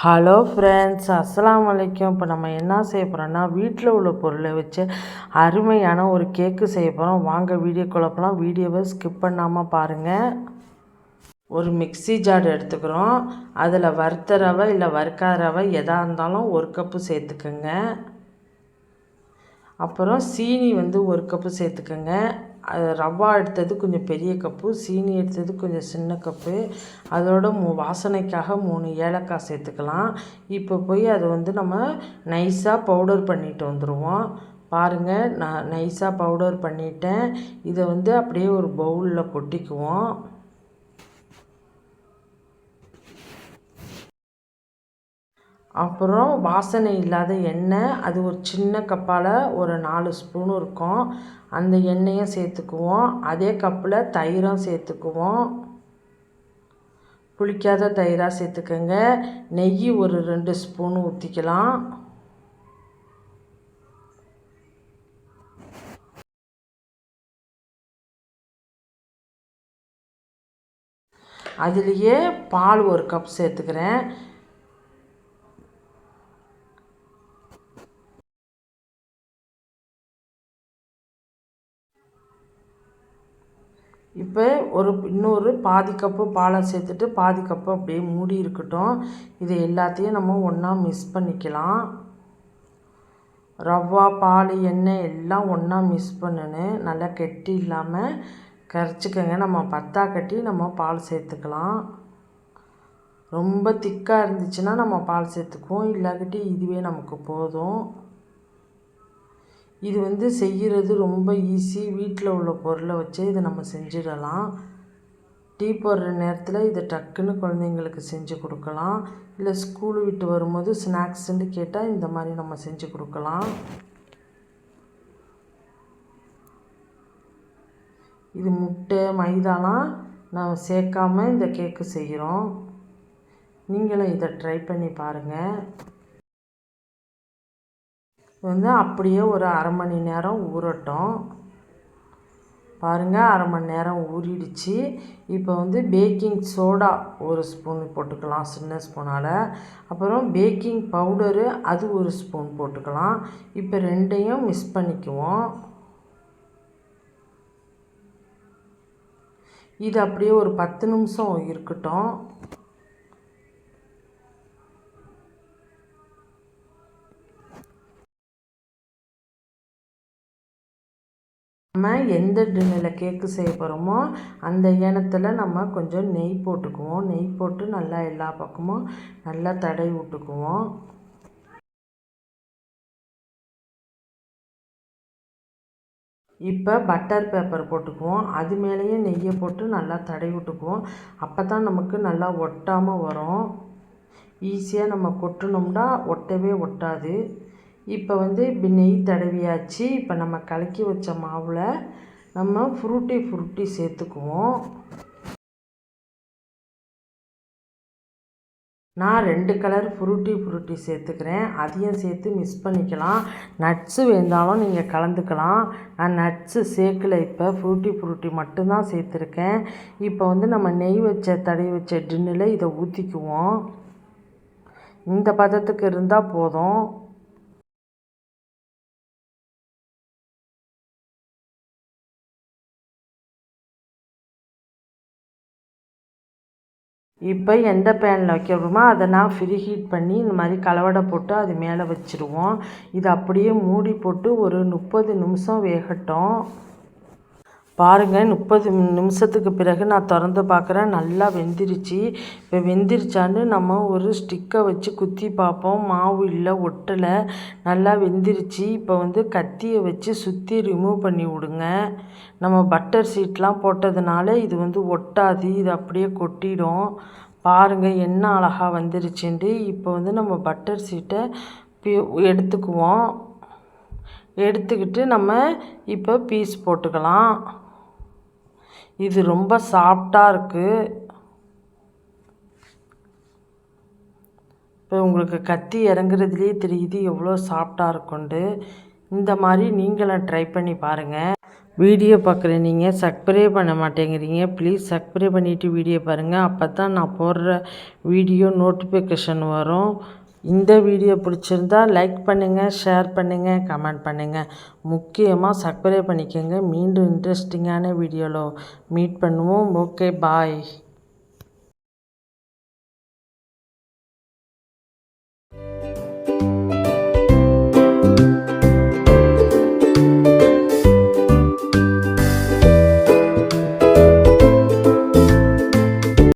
Hello friends, அஸ்ஸலாமு அலைக்கும். இப்போ நம்ம என்ன செய்ய போகிறோம்னா, வீட்டில் உள்ள பொருளை வச்சு அருமையான ஒரு கேக்கு செய்ய போகிறோம். வாங்க வீடியோக்குள்ள போகலாம். வீடியோவை ஸ்கிப் பண்ணாமல் பாருங்கள். ஒரு மிக்ஸி ஜார் எடுத்துக்கிறோம். அதில் வறுத்த ரவை இல்லை வறுக்காத ரவை எதாக இருந்தாலும் 1 கப்பு சேர்த்துக்கோங்க. அப்புறம் சீனி 1 கப்பு சேர்த்துக்கோங்க. ரவா எடுத்தது கொஞ்சம் பெரிய கப்பு, சீனி எடுத்தது கொஞ்சம் சின்ன கப்பு. அதோட வாசனைக்காக 3 ஏலக்காய் சேர்த்துக்கலாம். இப்போ போய் அதை நம்ம நைஸாக பவுடர் பண்ணிட்டு வந்துடுவோம். பாருங்கள், நான் நைஸாக பவுடர் பண்ணிட்டேன். இதை அப்படியே ஒரு பவுலில் கொட்டிக்குவோம். அப்புறம் வாசனை இல்லாத எண்ணெய், அது ஒரு சின்ன கப்பால் ஒரு 4 ஸ்பூன் இருக்கும். அந்த எண்ணெயை சேர்த்துக்குவோம். அதே கப்பில் தயிரும் சேர்த்துக்குவோம். புளிக்காத தயிராக சேர்த்துக்கோங்க. நெய் ஒரு 2 ஸ்பூன் ஊற்றிக்கலாம். அதுலேயே பால் 1 கப் சேர்த்துக்கிறேன். இப்போ இன்னொரு பாதி கப்பு பாலை சேர்த்துட்டு பாதி கப்பு அப்படியே மூடி இருக்கட்டும். இது எல்லாத்தையும் நம்ம ஒன்றா மிக்ஸ் பண்ணிக்கலாம். ரவா, பால், எண்ணெய் எல்லாம் ஒன்றா மிக்ஸ் பண்ணணும். நல்லா கெட்டி இல்லாமல் கரைச்சிக்கங்க. நம்ம பத்தா கட்டி நம்ம பால் சேர்த்துக்கலாம். ரொம்ப திக்காக இருந்துச்சுன்னா நம்ம பால் சேர்த்துக்குவோம். இல்லாட்டி இதுவே நமக்கு போதும். இது செய்கிறது ரொம்ப ஈஸி. வீட்டில் உள்ள பொருளை வச்சு இதை நம்ம செஞ்சிடலாம். டீ போடுற நேரத்தில் இதை டக்குன்னு குழந்தைங்களுக்கு செஞ்சு கொடுக்கலாம். இல்லை ஸ்கூலு விட்டு வரும்போது ஸ்நாக்ஸுன்னு கேட்டால் இந்த மாதிரி நம்ம செஞ்சு கொடுக்கலாம். இது முட்டை, மைதாலாம் நம்ம சேர்க்காம இந்த கேக்கு செய்கிறோம். நீங்களும் இதை ட்ரை பண்ணி பாருங்கள். அப்படியே ஒரு அரை மணி நேரம் ஊறட்டும். பாருங்கள், அரை மணி நேரம் ஊறிடுச்சு. இப்போ பேக்கிங் சோடா 1 ஸ்பூன் போட்டுக்கலாம், சின்ன ஸ்பூனால். அப்புறம் பேக்கிங் பவுடரு அது 1 ஸ்பூன் போட்டுக்கலாம். இப்போ ரெண்டையும் மிக்ஸ் பண்ணிக்குவோம். இது அப்படியே ஒரு 10 நிமிஷம் இருக்கட்டும். நம்ம எந்த டின்னில் கேக்கு செய்ய போகிறோமோ அந்த ஏனத்தில் நம்ம கொஞ்சம் நெய் போட்டுக்குவோம். நெய் போட்டு நல்லா எல்லா பக்கமும் நல்லா தடவி விட்டுக்குவோம். இப்போ பட்டர் பேப்பர் போட்டுக்குவோம். அது மேலேயே நெய்யை போட்டு நல்லா தடவி விட்டுக்குவோம். அப்போ தான் நமக்கு நல்லா ஒட்டாமல் வரும். ஈஸியாக நம்ம கொட்டினோம்னா ஒட்டவே ஒட்டாது. இப்போ இப்படி நெய் தடவியாச்சு. இப்போ நம்ம கலக்கி வச்ச மாவில் நம்ம ஃப்ரூட்டி சேர்த்துக்குவோம். நான் 2 கலர் ஃப்ரூட்டி சேர்த்துக்கிறேன். அதையும் சேர்த்து மிக்ஸ் பண்ணிக்கலாம். நட்ஸு வேண்டாலும் நீங்கள் கலந்துக்கலாம். நான் நட்ஸு சேர்க்கலை. இப்போ ஃப்ரூட்டி மட்டும்தான் சேர்த்துருக்கேன். இப்போ நம்ம நெய் தடவி வச்ச டின்னில் இதை ஊற்றிக்குவோம். இந்த பதத்துக்கு இருந்தால் போதும். இப்போ எந்த பேனில் வைக்கிறோமோ அதை நான் ஃப்ரீ ஹீட் பண்ணி இந்த மாதிரி கலவடை போட்டு அது மேலே வச்சுருவோம். இது அப்படியே மூடி போட்டு ஒரு 30 நிமிஷம் வேகட்டும். பாருங்கள், 30 நிமிஷத்துக்கு பிறகு நான் திறந்து பார்க்குறேன். நல்லா வெந்துருச்சு. இப்போ வெந்துருச்சான்னு நம்ம ஒரு ஸ்டிக்கை வச்சு குத்தி பார்ப்போம். மாவு இல்லை, ஒட்டலை, நல்லா வெந்துருச்சு. இப்போ கத்தியை வச்சு சுற்றி ரிமூவ் பண்ணி விடுங்க. நம்ம பட்டர் சீட்லாம் போட்டதுனால இது ஒட்டாது. இது அப்படியே கொட்டிடும். பாருங்கள் என்ன அழகாக வந்துருச்சுன்ட்டு. இப்போ நம்ம பட்டர் சீட்டை எடுத்துக்குவோம். எடுத்துக்கிட்டு நம்ம இப்போ பீஸ் போட்டுக்கலாம். இது ரொம்ப சாஃப்டாக இருக்குது. இப்போ உங்களுக்கு கத்தி இறங்குறதுலேயே தெரியுது எவ்வளோ சாஃப்டாக இருக்குண்டு. இந்த மாதிரி நீங்களும் ட்ரை பண்ணி பாருங்கள். வீடியோ பார்க்குற நீங்கள் சப்ஸ்கிரைப் பண்ண மாட்டேங்கிறீங்க. ப்ளீஸ் சப்ஸ்கிரைப் பண்ணிவிட்டு வீடியோ பாருங்கள். அப்போ தான் நான் போடுற வீடியோ நோட்டிஃபிகேஷன் வரும். இந்த வீடியோ பிடிச்சிருந்தா லைக் பண்ணுங்கள், ஷேர் பண்ணுங்கள், கமெண்ட் பண்ணுங்கள். முக்கியமாக சப்ஸ்கிரைப் பண்ணிக்கோங்க. மீண்டும் இன்ட்ரெஸ்டிங்கான வீடியோவில் மீட் பண்ணுவோம். ஓகே, பாய்.